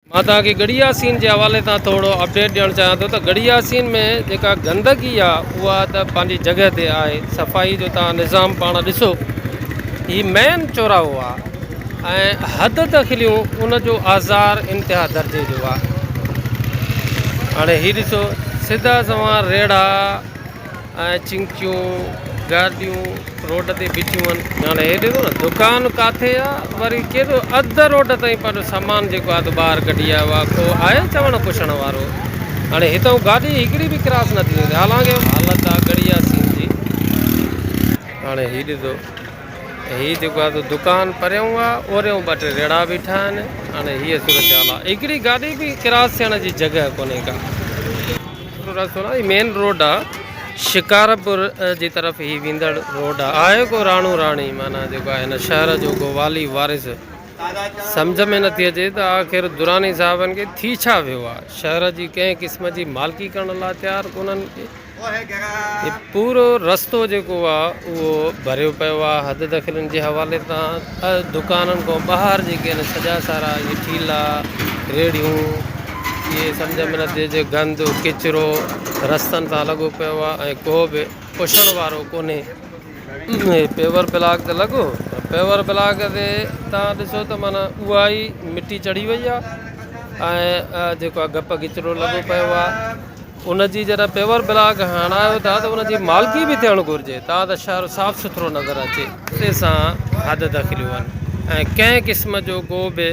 मां तव्हांखे गढ़िया सीन जे हवाले सां थोरो अपडेट ॾियणु चाहियां थो त गढ़िया सीन में जेका गंदगी आहे उहा त पंहिंजी जॻह ते आहे। सफ़ाई जो तव्हां निज़ाम पाण ॾिसो, हीउ मेन चौराहो आहे ऐं हद दख़लियूं उनजो आज़ार इंतिहा दर्जे जो आहे। हाणे हीउ ॾिसो, सिधा सवां रेड़ा ऐं चिंकियूं गाॾियूं रोड ते बीठियूं आहिनि। हाणे हे ॾिसो न, दुकान किथे आहे, वरी केॾो अधु रोड ताईं पंहिंजो सामान जेको आहे त ॿाहिरि कढी आयो आहे। को आहे चवणु पुछण वारो? हाणे हितां गाॾी हिकिड़ी बि क्रॉस नथी थिए, हालांकि हालत आहे गढ़िया सीन जी। हाणे हीउ ॾिसो, हीउ जेको आहे त दुकान परियां आहे, ओरियां ॿ टे रेड़ा बीठा आहिनि। हाणे हीअ सूरत हाल आहे, हिकिड़ी गाॾी बि क्रॉस थियण जी जॻह कोन्हे का। रस्तो न मेन रोड आहे, शिकारपुर जी तरफ़ ही वेंदड़ रोड आहे। को राणू राणी माना जेको आहे हिन शहर जो को वाली वारिस सम्झ में नथी अचे त आख़िर दुरानी साहिबनि खे थी छा वियो आहे। शहर जी कंहिं क़िस्म जी मालिकी करण लाइ तयारु कोन्हनि के। हे पूरो रस्तो जेको आहे उहो भरियो पियो आहे हद दख़िलनि जे हवाले सां। दुकाननि खां ॿाहिरि जेके आहिनि सॼा सारा इहे ठीला रेड़ियूं, इहे सम्झ में नथी अचे, गंद किचिरो रस्तनि सां लॻो पियो आहे ऐं को बि पुछण वारो कोन्हे। पेवर ब्लॉक ते लॻो, पेवर ब्लॉक ते तव्हां ॾिसो त माना उहा ई मिटी चढ़ी वई आहे ऐं जेको आहे गप किचिरो लॻो पियो आहे। उनजी जॾहिं पेवर ब्लॉक हणायो था त उनजी मालिकी बि थियणु घुरिजे, तव्हां त शहर साफ़ु सुथिरो नज़र अचे। उते सां हद दख़लियूं आहिनि ऐं कंहिं क़िस्म जो को बि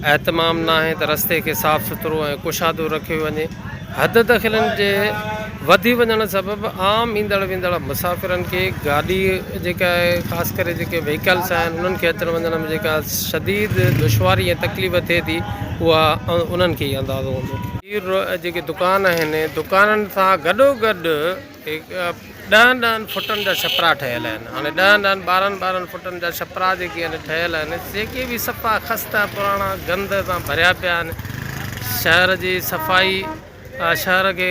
एहतमाम न आहे त रस्ते खे साफ़ु सुथिरो ऐं कुशादो रखियो वञे। हद दख़िलनि जे वधी वञण सबबि आम ईंदड़ वेंदड़ मुसाफ़िरनि खे गाॾी जेका आहे, ख़ासि करे जेके व्हीकल्स आहिनि उन्हनि खे अचण वञण में जेका शदीद दुश्वारी ऐं तकलीफ़ थिए थी, उहा उन्हनि खे ई अंदाज़ो हूंदो। जेके दुकान आहिनि, दुकाननि सां गॾोगॾु 10-10 फुटनि जा छपरा ठहियल आहिनि। हाणे 10-10 12-12 फुटनि जा छपरा जेके आहिनि ठहियल आहिनि, जेके बि सफ़ा खस्ता पुराणा गंद सां भरिया पिया आहिनि। शहर जी सफ़ाई, शहर खे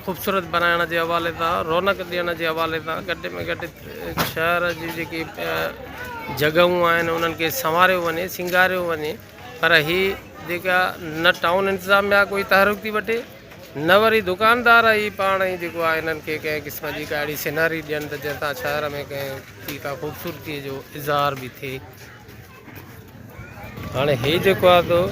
ख़ूबसूरत बनाइण जे हवाले सां, रौनक ॾियण जे हवाले सां घटि में घटि शहर जी जेकी जॻहूं आहिनि उन्हनि खे संवारियो वञे, सिंगारियो वञे। पर हीअ जेका न टाउन इंतिज़ामिया कोई तहरुक थी वठे, न वरी दुकानदार ई पाण ई जेको आहे हिननि खे कंहिं क़िस्म जी का अहिड़ी सिनरी ॾियनि त जंहिंसां शहर में कंहिं का ख़ूबसूरतीअ जो इज़हार बि थिए। हाणे हीउ जेको आहे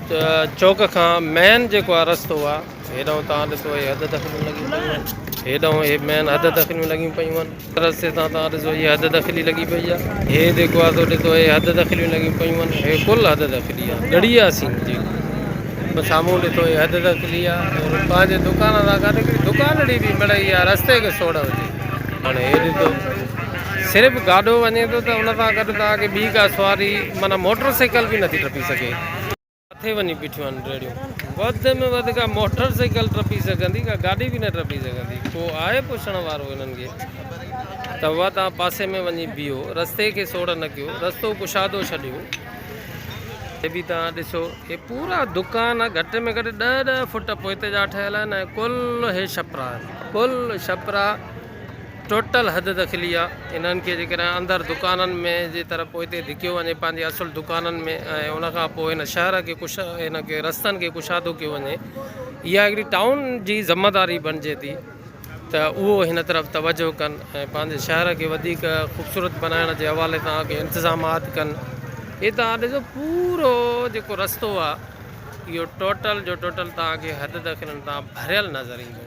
त चौक खां मेन जेको आहे रस्तो आहे, हेॾां तव्हां ॾिसो हे हद दख़लियूं लॻियूं पियूं आहिनि, हेॾां हे मेन हद दख़लियूं लॻियूं पियूं आहिनि। रस्ते सां तव्हां ॾिसो हीअ हद दख़ली लॻी पई आहे। हे जेको आहे त ॾिसो हे हद दख़लियूं लॻियूं पियूं आहिनि, हे कुल हद दख़ली आहे गढ़िया सीन जी। साम्हूं ॾिठो हे हद दख़ली आहे, पंहिंजे दुकान सां गॾु हिकिड़ी दुकानड़ी बि मिड़ई आहे, रस्ते खे सोड़ हुजे। हाणे हे ॾिसो, सिर्फ़ु गाॾो वञे थो त उन सां गॾु तव्हांखे ॿी का सवारी माना मोटर साइकिल बि नथी टपी सघे। किथे वञी बीठियूं आहिनि रेड़ियूं, वधि में वधि का मोटर साइकिल टपी सघंदी, का गाॾी बि न टपी सघंदी। को आहे पुछण वारो हिननि खे? त उहा तव्हां पासे में वञी बीहो, रस्ते खे सोड़ न कयो, रस्तो कुशादो छॾियो। हे बि तव्हां ॾिसो, हे पूरा दुकान घटि में घटि 10-10 फुट पोइते जा ठहियल आहिनि ऐं कुल हे छपरा आहिनि। कुल छपरा टोटल हद दख़ली आहे। इन्हनि खे जेकॾहिं अंदरि दुकाननि में जे तरफ़ पोइते धिकियो वञे पंहिंजे असुलु दुकाननि में, ऐं उनखां पोइ हिन शहर खे हिन खे रस्तनि खे कुशादो कयो वञे, इहा हिकिड़ी टाउन जी ज़िमेदारी बणिजे थी त उहो हिन तरफ़ तवजो कनि ऐं पंहिंजे शहर खे वधीक ख़ूबसूरत बनाइण जे हवाले सां के इंतिज़ामात कनि। हे तव्हां ॾिसो पूरो जेको रस्तो आहे इहो टोटल जो टोटल तव्हांखे हद दख़िलनि तां भरियल नज़र ईंदो।